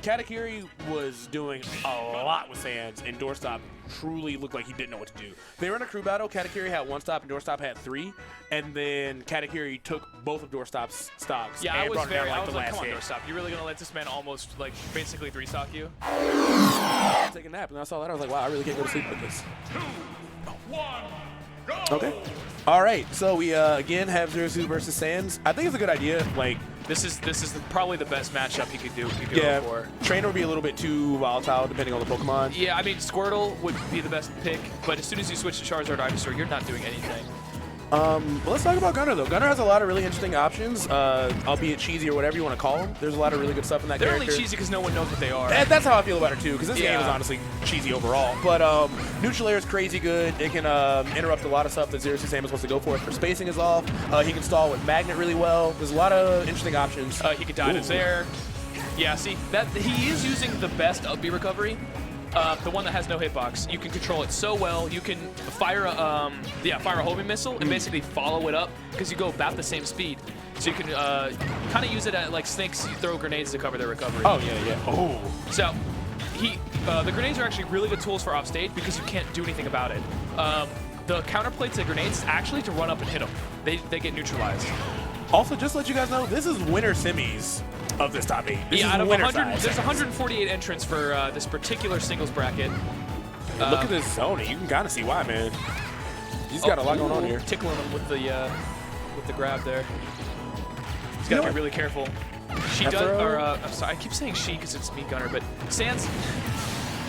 Katakiri was doing a lot with Sans, and DoorStop truly looked like he didn't know what to do. They were in a crew battle. Katakiri had 1 stop, and DoorStop had 3. And then Katakiri took both of DoorStop's stops. Yeah, and I was brought him down, I was like, come on, hit. DoorStop. You're really going to let this man almost, like, basically 3-stock you? I was taking a nap, and I saw that. I was like, wow, I really can't go to sleep with this. 2, 1, go! Okay. All right. So we, again, have Zero versus Sans. I think it's a good idea. Like, This is probably the best matchup he could do. yeah, Go for. Trainer would be a little bit too volatile depending on the Pokemon. Yeah, I mean, Squirtle would be the best pick, but as soon as you switch to Charizard Ivysaur, you're not doing anything. Let's talk about Gunner, though. Gunner has a lot of really interesting options, albeit cheesy or whatever you want to call them. There's a lot of really good stuff in that They're character. only cheesy because no one knows what they are. That's how I feel about her, too, because this game is Yeah. honestly cheesy overall. But Neutral Air is crazy good. It can interrupt a lot of stuff that Zero Samus wants to go for if her spacing is off. He can stall with Magnet really well. There's a lot of interesting options. He could die to air. Yeah, see, that he is using the best up B recovery. The one that has no hitbox. You can control it so well. You can fire a fire a homing missile and basically follow it up because you go about the same speed. So you can kind of use it at like Snakes. You throw grenades to cover their recovery. Oh yeah, yeah. Oh. So the grenades are actually really good tools for off stage because you can't do anything about it. The counterplay to the grenades is actually to run up and hit them. They get neutralized. Also, just to let you guys know, this is winner semis of this top 8. This Yeah, is out of winner 100, size. there's 148 entrants for this particular singles bracket. Look at this zoning. You can kind of see why, man. He's got a lot going on here. Tickling him with the grab there. He's got to be really careful. She does, or I'm sorry, I keep saying she because it's Me Gunner, but Sans,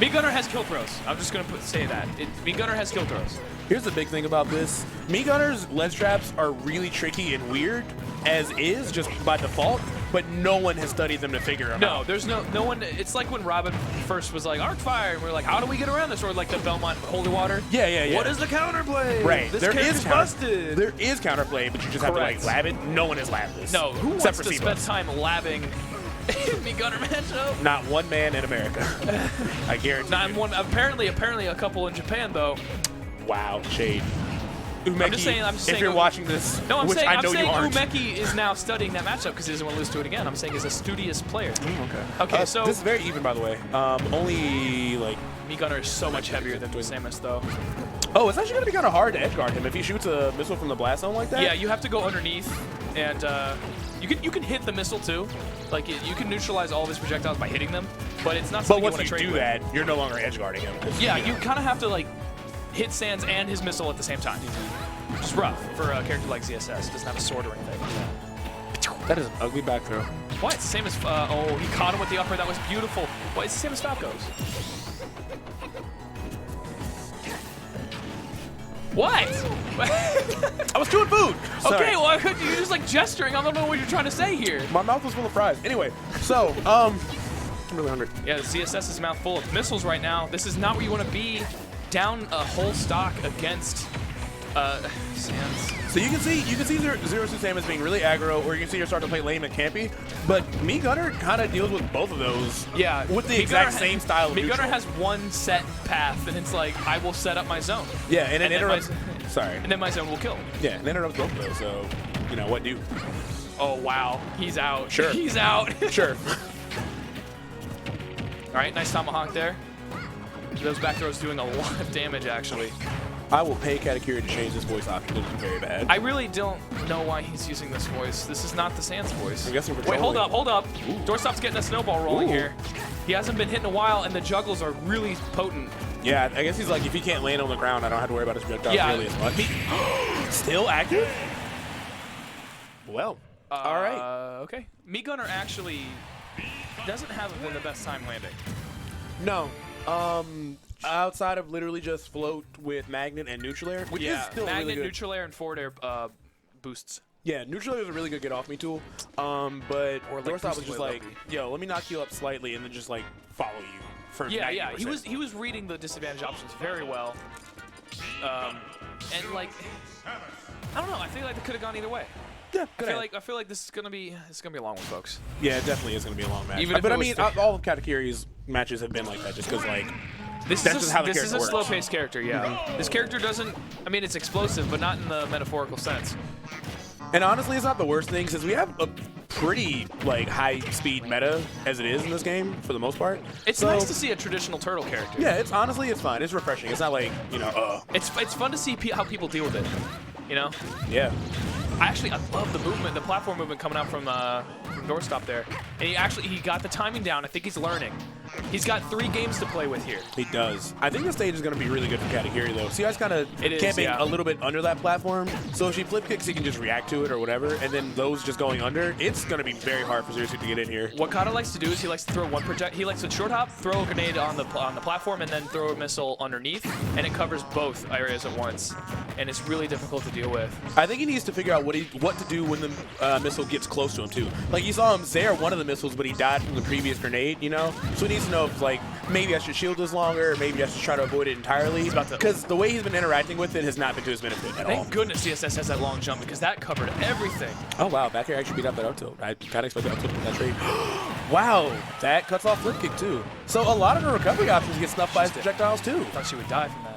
Me Gunner has kill throws. I'm just gonna say that. Me Gunner has kill throws. Here's the big thing about this. Me Gunner's ledge traps are really tricky and weird, as is, just by default, but no one has studied them to figure them out. No, there's no one. It's like when Robin first was like Arc Fire, and we're like, how do we get around this? Or like the Belmont Holy Water. Yeah, yeah, yeah. What is the counterplay? Right. This There is busted. There is counterplay, but you just have to like Correct. lab it. No one has labbed this. No, who except wants for to spend C-Bus. time labbing Me Gunner matchup? Not one man in America. I guarantee. Not you. one. Apparently a couple in Japan though. Wow, shade. Umeki, I'm just saying. if you're watching this, No, I'm which saying. I know I'm saying you aren't. Umeki is now studying that matchup because he doesn't want to lose to it again. I'm saying he's a studious player. Okay. Okay, so this is very even, by the way. Only like. Me Gunner is so much heavier than Samus though. Oh, it's actually gonna be kind of hard to edge guard him if he shoots a missile from the blast zone like that. Yeah, you have to go underneath, and you can hit the missile too. Like you can neutralize all of his projectiles by hitting them, but it's not But something once you you want to do trade with. that, you're no longer edge guarding him. Yeah, you kind of have to like hit Sans and his missile at the same time. Which is rough for a character like ZSS. It doesn't have a sword or anything. That is an ugly back throw. Why? It's the same as. Oh, he caught him with the upper. That was beautiful. Why? It's the same as Falco's. What? I was chewing food. Sorry. Okay, well, you're just like gesturing. I don't know what you're trying to say here. My mouth was full of fries. Anyway, so I'm really hungry. Yeah, the ZSS is mouth full of missiles right now. This is not where you want to be. Down a whole stock against Sans. So you can see Zero Samus being really aggro, or you can see her start to play lame and campy. But Me Gunner kind of deals with both of those. Yeah, with the Me exact Gunner same style of Me Gunner neutral. has one set path, and it's like I will set up my zone. Yeah, and it then interrupts. my- Sorry. And then my zone will kill. Yeah, and it interrupts both of those. So, you know, what do? Oh wow, he's out. Sure. He's out. Sure. All right, nice tomahawk there. Those back throws doing a lot of damage actually. I will pay Katakiri to change this voice option. It's very bad. I really don't know why he's using this voice. This is not the Sans voice. I'm guessing we're Wait, hold trolling. up. Ooh. DoorStop's getting a snowball rolling Ooh. here. He hasn't been hit in a while, and the juggles are really potent. Yeah, I guess he's like, if he can't land on the ground, I don't have to worry about his projectiles Yeah, really as much. Still active? Well, all right. Okay. Me Gunner actually doesn't have the best time landing. No. Outside of literally just float with Magnet and Neutral Air, which is still Magnet, really good. neutral air, and forward air boosts. Yeah, Neutral Air is a really good get off me tool. But Or, like, DoorStop was boosting just way like, lovely. yo, let me knock you up slightly and then just like follow you for Yeah, 90%. yeah. He was reading the disadvantage options very well. And like, I don't know. I feel like it could have gone either way. Yeah, I feel like this is gonna be a long one, folks. yeah, it definitely is going to be a long match. Even if but it I was mean, three- all of Katakiri's matches have been like that just because, like, This That's is just how the this is a character works. slow-paced character. Yeah. This character doesn't. I mean, it's explosive, but not in the metaphorical sense. and honestly, it's not the worst thing since we have a pretty like high-speed meta as it is in this game for the most part. It's nice to see a traditional turtle character. Yeah, it's honestly it's fine. It's refreshing. It's not like It's fun to see how people deal with it. You know. Yeah. I love the movement, the platform movement coming out from DoorStop there. And he got the timing down. I think he's learning. He's got 3 games to play with here. He does. I think the stage is going to be really good for Katakiri, though. See, I was kind of camping a little bit under that platform. So if she flip kicks, he can just react to it or whatever. And then those just going under, it's going to be very hard for Zersu to get in here. What Kata likes to do is he likes to throw one project. He likes to short hop, throw a grenade on the platform, and then throw a missile underneath, and it covers both areas at once. And it's really difficult to deal with. I think he needs to figure out what to do when the missile gets close to him too. Like you saw him zare one of the missiles, but he died from the previous grenade. You know, so he needs to know if like maybe I should shield this longer, maybe I should try to avoid it entirely. Because the way he's been interacting with it has not been to his benefit at all. Thank goodness CSS has that long jump because that covered everything. Oh wow, back here actually beat up that up tilt. I kind of expected up tilt in that trade. Wow, that cuts off flip kick too. So a lot of her recovery options get snuffed by his projectiles too. I thought she would die from that.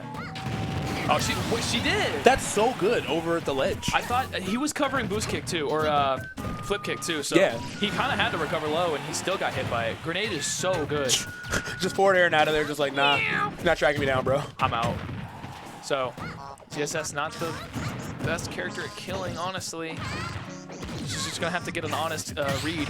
Oh, she did. That's so good over at the ledge. I thought he was covering boost kick too, or flip kick too. So yeah, he kind of had to recover low, and he still got hit by it. Grenade is so good. Just forward air and out of there, just like nah, not tracking me down, bro. I'm out. So CSS not the best character at killing, honestly. She's just gonna have to get an honest read.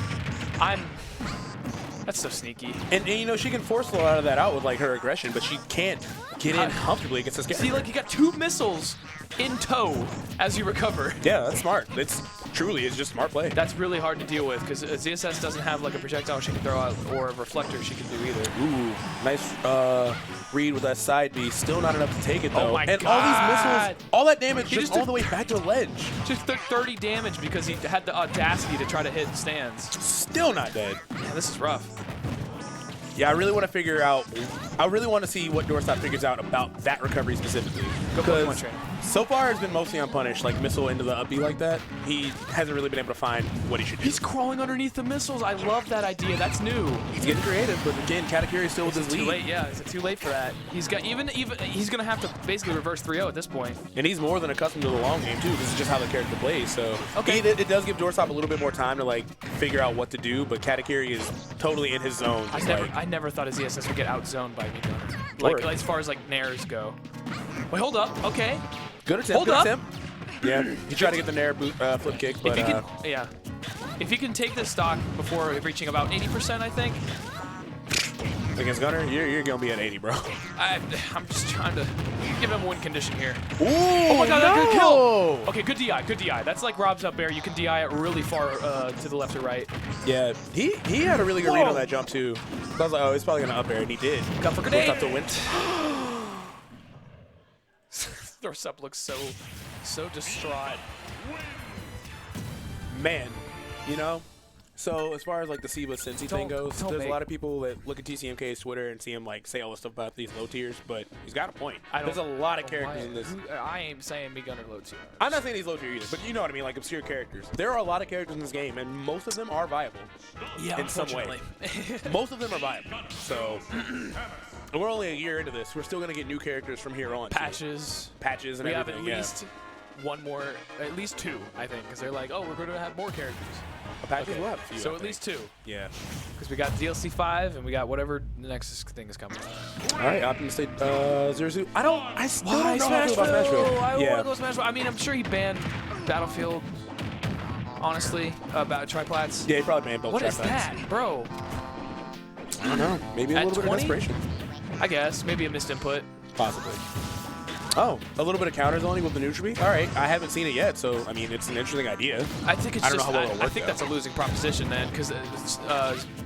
That's so sneaky. And you know, she can force a lot of that out with like her aggression, but she can't get in comfortably against this character. See, like you got 2 missiles in tow as you recover. Yeah, that's smart. It's just smart play. That's really hard to deal with because ZSS doesn't have like a projectile she can throw out or a reflector she can do either. Ooh, nice read with that side B. Still not enough to take it though. Oh my and God. all these missiles, all that damage just all the way back to the ledge. Just 30 damage because he had the audacity to try to hit stands. Still not dead. Yeah, this is rough. Yeah, I really want to figure out. I really want to see what DoorStop figures out about that recovery specifically. Because so far it's been mostly unpunished, like missile into the up B like that. He hasn't really been able to find what he should do. He's crawling underneath the missiles. I love that idea. That's new. He's getting creative, but again, Katakiri is still with his lead. Too late, yeah. Is it too late for that? He's got even he's gonna have to basically reverse 3-0 at this point. And he's more than accustomed to the long game too. This is just how the character plays. So okay, it does give DoorStop a little bit more time to like figure out what to do. But Katakiri is totally in his zone. I never thought his ESS would get outzoned by me. Like as far as like nairs go. Wait, hold up. Okay. Good attempt. Hold good up. attempt. Yeah, he tried to get the nair flip kick, but if he can take this stock before reaching about 80%, I think. Against Gunner, you're gonna be at 80, bro. I'm just trying to give him a win condition here. Ooh, oh my God, that's a good kill. Okay, good DI, good DI. That's like Rob's up air. You can DI it really far to the left or right. Yeah, he had a really good read on that jump too. So I was like, oh, he's probably gonna up air, and he did. Got for grenade. Up to win. DoorStop looks so distraught. Man, you know. So as far as like the Siba Cincy thing goes, there's a lot of people that look at TCMK's Twitter and see him like say all this stuff about these low tiers, but he's got a point. There's a lot of characters in this. I ain't saying me Gunner low tier. I'm not saying he's low tier either, but you know what I mean, like obscure characters. There are a lot of characters in this game, and most of them are viable. Yeah, in some way. Most of them are viable. So we're only a year into this. We're still gonna get new characters from here on. Patches, and we everything. We have at least one more, at least 2, I think, because they're like, oh, we're going to have more characters. Patches will have a few, so at least 2. Yeah. Because we got DLC 5 and we got whatever the next thing is coming. All right, Optimus State Zero. I still don't know how to feel about Smashville. I want to go Smashville. I mean, I'm sure he banned Battlefield. Honestly, about Triplats. Yeah, he probably banned both. What Triplats. is that, bro? I don't know. Maybe a little bit of inspiration. I guess. Maybe a missed input. Possibly. Oh, a little bit of counter zoning with the neutral beat? All right, I haven't seen it yet, so, I mean, it's an interesting idea. I think it's I don't know how well it'll work, I think that's a losing proposition, then, because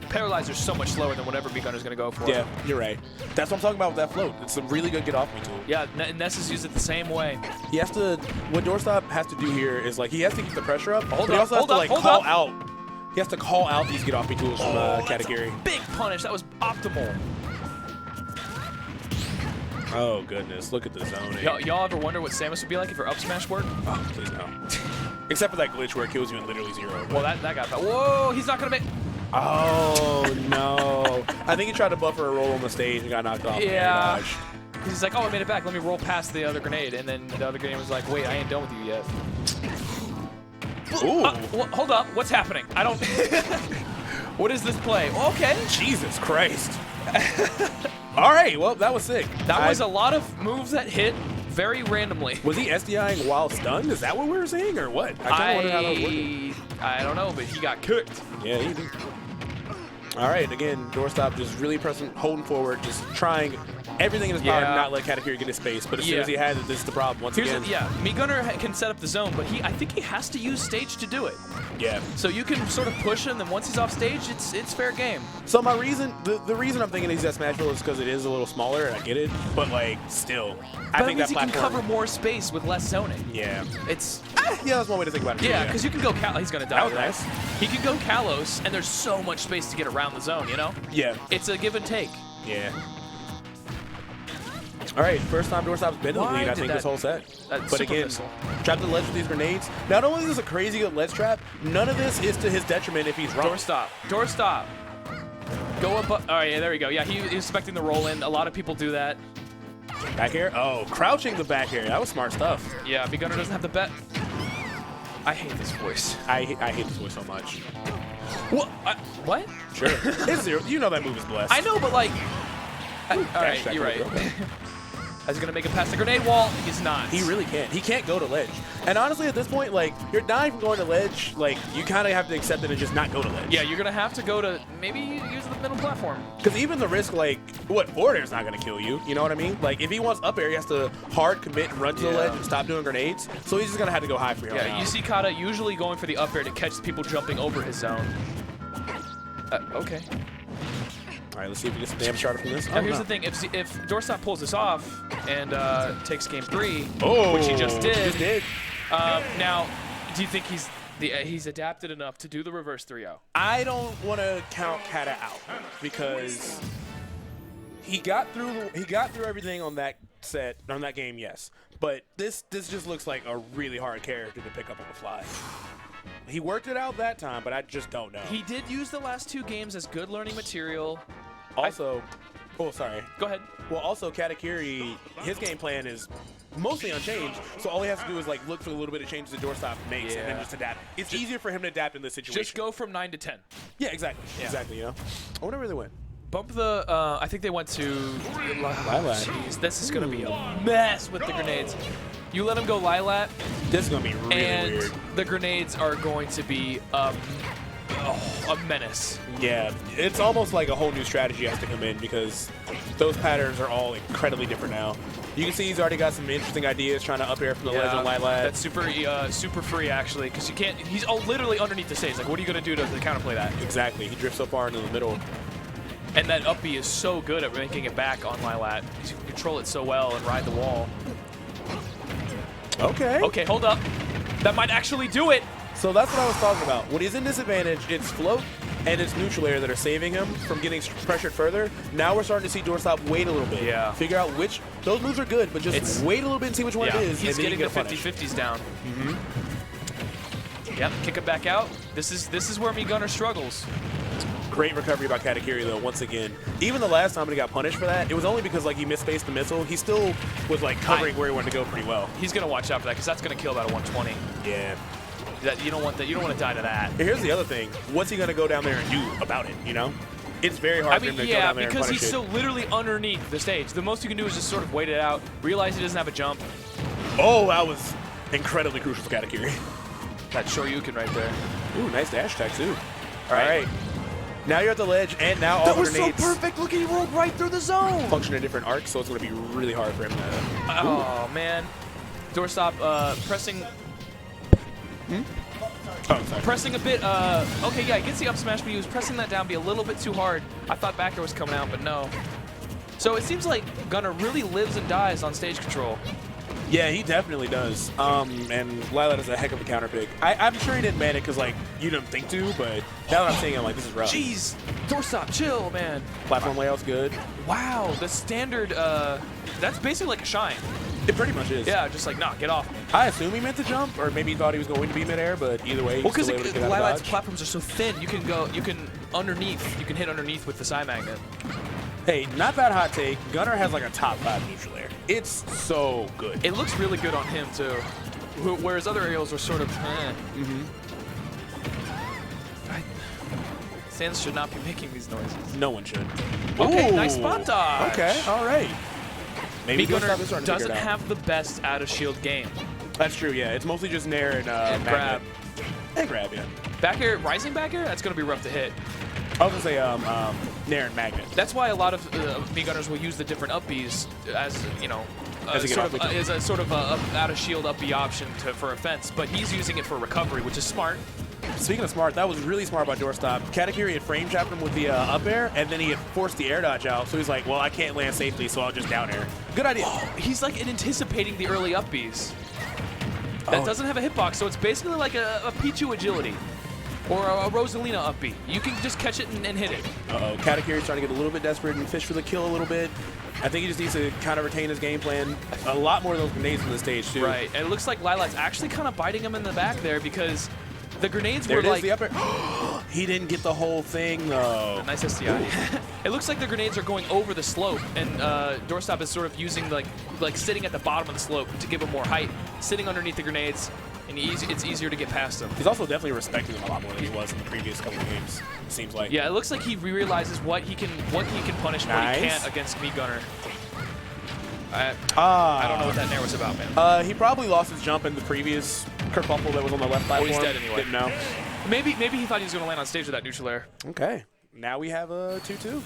Paralyzer's so much slower than whatever B-Gunner's going to go for. Yeah, you're right. That's what I'm talking about with that float. It's a really good get-off-me tool. Yeah, Ness has used it the same way. He has to, what DoorStop has to do here is, like, he has to keep the pressure up, but he also has hold to, up, like, hold call up. out. He has to call out these get-off-me tools from Katakiri. Big punish. That was optimal. Oh, goodness. Look at the zoning. Y'all ever wonder what Samus would be like if her up smash worked? Oh, please no. Except for that glitch where it kills you in literally 0. Well, that got bad. Whoa, he's not going to make... Oh, no. I think he tried to buffer a roll on the stage and got knocked off. Yeah. He's like, oh, I made it back. Let me roll past the other grenade. And then the other grenade was like, wait, I ain't done with you yet. Ooh. Hold up. What's happening? I don't... What is this play? Okay. Jesus Christ. All right, well, that was sick. That was a lot of moves that hit very randomly. Was he SDIing while stunned? Is that what we were saying, or what? I kind of wonder how that was working. I don't know, but he got cooked. Yeah, he did. All right, again, DoorStop just really pressing, holding forward, just trying everything in his power to not let Katakiri get his space. But as soon as he has it, this is the problem. Once again. Meat Gunner can set up the zone, but I think he has to use stage to do it. Yeah. So you can sort of push him, and once he's off stage, it's fair game. So my reason, the reason I'm thinking he's at Smashville is because it is a little smaller, and I get it. But like, still, I think that he platform can cover more space with less zoning. Yeah. It's yeah, that's one way to think about it. Yeah, because you can go he's gonna die. That was nice. He can go Kalos, and there's so much space to get around the zone. You know. Yeah. It's a give and take. Yeah. All right, first time DoorStop's been in the lead, I think, this whole set. But again, trapped in the ledge with these grenades. Not only is this a crazy good ledge trap, none of this is to his detriment if he's wrong. DoorStop. Go up. All right, yeah, there we go. Yeah, he's expecting the roll in. A lot of people do that. Back air? Oh, crouching the back air. That was smart stuff. Yeah, Meat Gunner doesn't have the bet. I hate this voice. I hate this voice so much. What? What? Sure. It's zero. You know that move is blessed. I know, but like... all right, you're right. Is he going to make it past the grenade wall? He's not. He really can't. He can't go to ledge. And honestly, at this point, like, you're dying from going to ledge. Like, you kind of have to accept it and just not go to ledge. Yeah, you're going to have to go to maybe use the middle platform. Because even the risk, like, forward air's not going to kill you. You know what I mean? Like, if he wants up air, he has to hard commit and run to the ledge and stop doing grenades. So he's just going to have to go high for here. Yeah, you see Kata usually going for the up air to catch people jumping over his zone. Okay. All right, let's see if we get some damage started from this. Now, here's the thing. If DoorStop pulls this off and takes game 3, Oh, which he just did. Just did. Now, do you think he's adapted enough to do the reverse 3-0? I don't want to count Kata out because he got through everything on that set, on that game, yes. But this just looks like a really hard character to pick up on the fly. He worked it out that time, but I just don't know. He did use the last 2 games as good learning material. Also, oh, sorry. Go ahead. Well, also, Katakiri, his game plan is mostly unchanged, so all he has to do is like look for a little bit of changes that DoorStop makes and then just adapt. It's easier for him to adapt in this situation. Just go from 9 to 10. Yeah, exactly. Yeah. Exactly, you know? I wonder where they went. Bump the, I think they went to Lilat. Jeez, this is going to be a mess with the grenades. You let him go Lilat. This is going to be really weird. And the grenades are going to be a menace. Yeah, it's almost like a whole new strategy has to come in because those patterns are all incredibly different now. You can see he's already got some interesting ideas trying to up air from the ledge on Lilat. That's super free, actually, because you can't, he's literally underneath the stage. Like, what are you going to do to counterplay that? Exactly. He drifts so far into the middle. And that up B is so good at making it back on Lilat. You can control it so well and ride the wall. Okay. Okay, hold up. That might actually do it. So that's what I was talking about. When he's in disadvantage, it's float and it's neutral air that are saving him from getting pressured further. Now we're starting to see DoorStop wait a little bit. Yeah. Figure out which, those moves are good, but just wait a little bit and see which one it is. He's and then getting the 50-50s down. Yep, kick it back out. This is where Meat Gunner struggles. Great recovery by Katakiri, though, once again. Even the last time he got punished for that, it was only because like he misspaced the missile. He still was like covering where he wanted to go pretty well. He's going to watch out for that because that's going to kill about a 120. Yeah. You don't want that. You don't want to die to that. Here's the other thing. What's he going to go down there and do about it, you know? It's very hard for him to go down there and punish it. because he's so literally underneath the stage. The most you can do is just sort of wait it out, realize he doesn't have a jump. Oh, that was incredibly crucial for Katakiri. That Shoryuken right there. Ooh, nice dash attack, too. All right. Now you're at the ledge, and now all the grenades. That was so perfect. Look, he rolled right through the zone. Function in different arcs, so it's going to be really hard for him to... Oh, man. DoorStop pressing... Oh, sorry. Pressing a bit, okay, yeah, he gets the up smash, but he was pressing that down be a little bit too hard. I thought back air was coming out, but no. So it seems like Gunner really lives and dies on stage control. Yeah, he definitely does. And Lilat is a heck of a counter pick. I'm sure he didn't ban it because, like, you didn't think to, but now that I'm seeing it, I'm like, this is rough. Jeez, DoorStop, chill, man. Platform layout's good. Wow, the standard, that's basically like a shine. It pretty much is. Yeah, just like, nah, get off me. I assume he meant to jump, or maybe he thought he was going to be midair, but either way, well, because Lilat's platforms are so thin, you can hit underneath with the side magnet. Hey, not that hot take. Gunner has like a top 5 neutral air. It's so good. It looks really good on him, too. Whereas other aerials were sort of, Sans should not be making these noises. No one should. Okay, Ooh. nice spot dodge. Okay, all right. Maybe Gunner DoorStop is starting to figure doesn't it out. have the best out of shield game. That's true, yeah. It's mostly just Nair and grab. Magnet. And grab, yeah. Back air, rising back air, that's going to be rough to hit. I was going to say Nair and Magnet. That's why a lot of Mii Gunners will use the different up Bs as, you know, As a sort of out of shield up B option for offense, but he's using it for recovery, which is smart. Speaking of smart, that was really smart by DoorStop. Katakiri had frame trapped him with the up air, and then he had forced the air dodge out. So he's like, well, I can't land safely, so I'll just down air. Good idea. He's like anticipating the early up Bs. That doesn't have a hitbox, so it's basically like a Pichu agility or a Rosalina up B. You can just catch it and hit it. Uh-oh, Katakiri's trying to get a little bit desperate and fish for the kill a little bit. I think he just needs to kind of retain his game plan. A lot more of those grenades on the stage, too. Right, and it looks like Lilac's actually kind of biting him in the back there because the grenades There were it is, like... the up air. He didn't get the whole thing, though. Nice STI. It looks like the grenades are going over the slope, and DoorStop is sort of using like sitting at the bottom of the slope to give him more height, sitting underneath the grenades, and it's easier to get past him. He's also definitely respecting them a lot more than he was in the previous couple of games, it seems like. Yeah, it looks like he realizes what he can punish and what he can't against Mii Gunner. I don't know what that nair was about, man. He probably lost his jump in the previous kerfuffle that was on the left platform. He's dead anyway. Didn't know. Maybe he thought he was going to land on stage with that neutral air. Okay. Now we have a 2-2.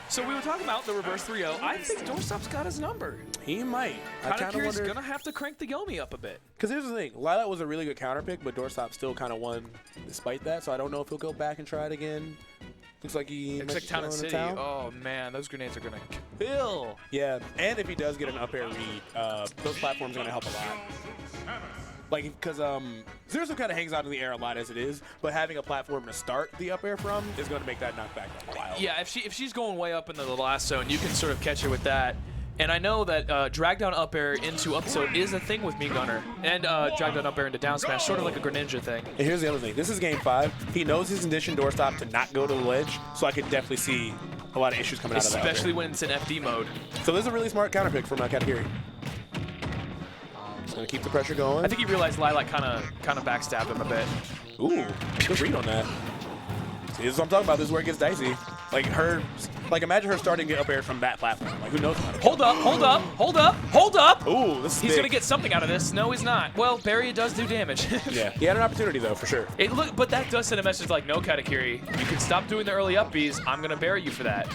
So we were talking about the reverse 3-0. I think DoorStop's got his number. He might. I kind of Katakiri's wonder. going to have to crank the Yomi up a bit. Because here's the thing. Lilac was a really good counter pick, but DoorStop still kind of won despite that. So I don't know if he'll go back and try it again. Looks like he Looks like Town and City. Oh, man, those grenades are going to kill. Yeah, and if he does get an up air read, those platforms are going to help a lot. Like, because Zero Sum kind of hangs out in the air a lot as it is, but having a platform to start the up air from is going to make that knockback wild. Yeah, if she's going way up into the last zone, you can sort of catch her with that. And I know that drag down up air into up zone is a thing with Mii Gunner, and drag down up air into down smash, sort of like a Greninja thing. And here's the other thing. This is game 5. He knows he's conditioned DoorStop to not go to the ledge, so I could definitely see a lot of issues coming out of that. Especially when it's in FD mode. So this is a really smart counter pick from Katakiri. Just gonna keep the pressure going. I think he realized Lilac kind of backstabbed him a bit. Ooh, good read on that. See, this is what I'm talking about. This is where it gets dicey. Like imagine her starting to get up air from that platform. Like, who knows how to Hold up, hold up, hold up, hold up! Ooh, this is He's big. gonna get something out of this. No, he's not. Well, Barrier does do damage. Yeah, he had an opportunity though, for sure. But that does send a message like, no, Katakiri, you can stop doing the early up Bs. I'm gonna bury you for that.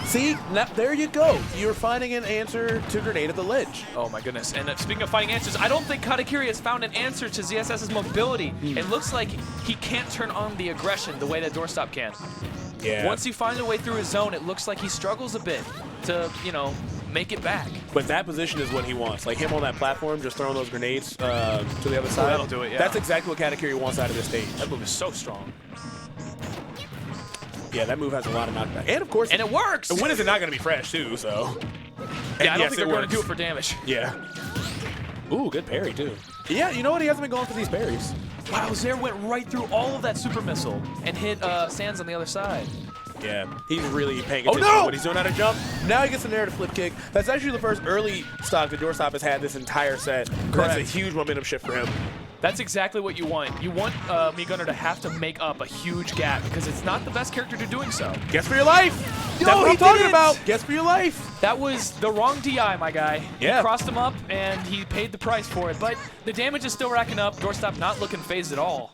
See, now, there you go. You're finding an answer to grenade at the ledge. Oh my goodness. And speaking of finding answers, I don't think Katakiri has found an answer to ZSS's mobility. It looks like he can't turn on the aggression the way that DoorStop can. Yeah. Once he finds a way through his zone, it looks like he struggles a bit to, you know, make it back. But that position is what he wants. Like him on that platform, just throwing those grenades to the other side. That'll do it, yeah. That's exactly what Katakiri wants out of this stage. That move is so strong. Yeah, that move has a lot of knockback. And of course, And it works! when is it not going to be fresh too? So. Yeah, I don't yes, think they're going to do it for damage. Yeah. Ooh, good parry too. Yeah, you know what? He hasn't been going for these parries. Wow, Zaire went right through all of that super missile and hit Sans on the other side. Yeah, he's really paying attention to what he's doing out of jump. Now he gets an air to flip kick. That's actually the first early stock that DoorStop has had this entire set. That's a huge momentum shift for him. That's exactly what you want. You want Mii Gunner to have to make up a huge gap because it's not the best character to doing so. Guess for your life. That's what I'm talking about. Guess for your life. That was the wrong DI, my guy. Yeah. He crossed him up, and he paid the price for it. But the damage is still racking up. DoorStop not looking phased at all.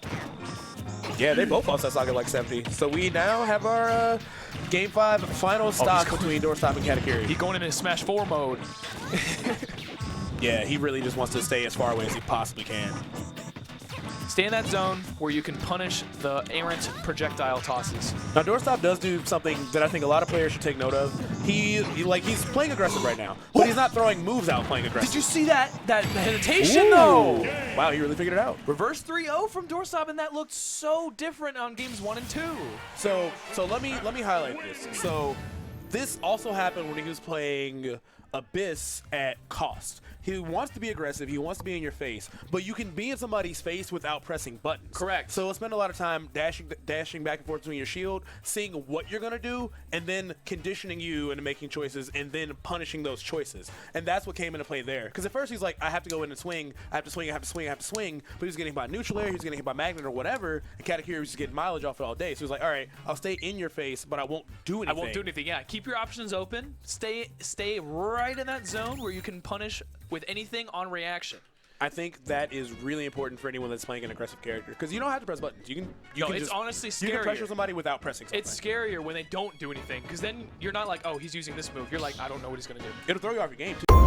Yeah, they both lost that socket like 70. So we now have our Game 5 final stock between DoorStop and Katakiri. He's going into Smash 4 mode. Yeah, he really just wants to stay as far away as he possibly can. Stay in that zone where you can punish the errant projectile tosses. Now, DoorStop does do something that I think a lot of players should take note of. He's playing aggressive right now, but he's not throwing moves out playing aggressive. Did you see that hesitation, though? Wow, he really figured it out. Reverse 3-0 from DoorStop, and that looked so different on games 1 and 2. So let me highlight this. So this also happened when he was playing Abyss at cost. He wants to be aggressive. He wants to be in your face, but you can be in somebody's face without pressing buttons. Correct. So spend a lot of time dashing back and forth between your shield, seeing what you're gonna do, and then conditioning you into making choices, and then punishing those choices. And that's what came into play there. Because at first he's like, I have to go in and swing. I have to swing. I have to swing. I have to swing. But he was getting hit by neutral air. He was getting hit by magnet or whatever. And Katakiri was just getting mileage off it all day. So he was like, all right, I'll stay in your face, but I won't do anything. I won't do anything. Yeah, keep your options open. Stay right in that zone where you can punish with anything on reaction. I think that is really important for anyone that's playing an aggressive character, because you don't have to press buttons. You can It's just, honestly scarier. You can pressure somebody without pressing something. It's scarier when they don't do anything, because then you're not like, oh, he's using this move. You're like, I don't know what he's gonna do. It'll throw you off your game too.